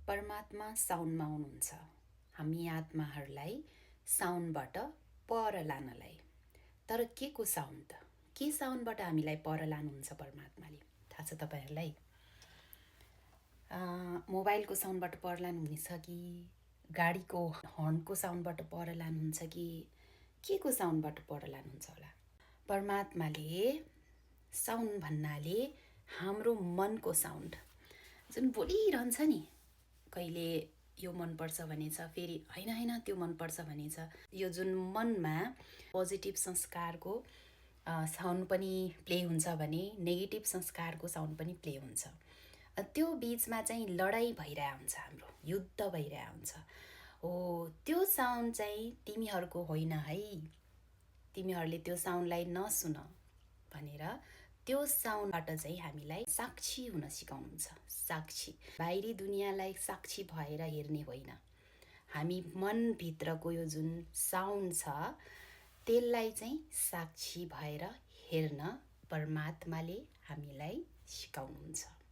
परमात्मा साउन्डमा हुनुहुन्छ हामी आत्माहरूलाई साउन्डबाट पर लानलाई। तर के को साउन्ड त? के साउन्डबाट हामीलाई पर लानुहुन्छ परमात्माले? थाहा छ तपाईँहरूलाई? मोबाइलको साउन्डबाट पर लानुहुनेछ कि गाडीको हर्नको साउन्डबाट पर लानुहुन्छ कि के को साउन्डबाट पर लानुहुन्छ होला? परमात्माले साउन्ड भन्नाले हाम्रो मनको साउन्ड जुन बोलिरहन्छ नि, कहिले यो मनपर्छ भनेछ, फेरि होइन त्यो मनपर्छ भनेछ। यो जुन मनमा पोजिटिभ संस्कारको साउन्ड पनि प्ले हुन्छ भने नेगेटिभ संस्कारको साउन्ड पनि प्ले हुन्छ। त्यो बिचमा चाहिँ लडाइँ भइरहेको हुन्छ, हाम्रो युद्ध भइरहेको हुन्छ। हो, त्यो साउन्ड चाहिँ तिमीहरूको होइन है, तिमीहरूले त्यो साउन्डलाई नसुन भनेर त्यो साउन्डबाट चाहिँ हामीलाई साक्षी हुन सिकाउनुहुन्छ। साक्षी, बाहिरी दुनियाँलाई साक्षी भएर हेर्ने होइन, हामी मनभित्रको यो जुन साउन्ड छ त्यसलाई चाहिँ साक्षी भएर हेर्न परमात्माले हामीलाई सिकाउनुहुन्छ।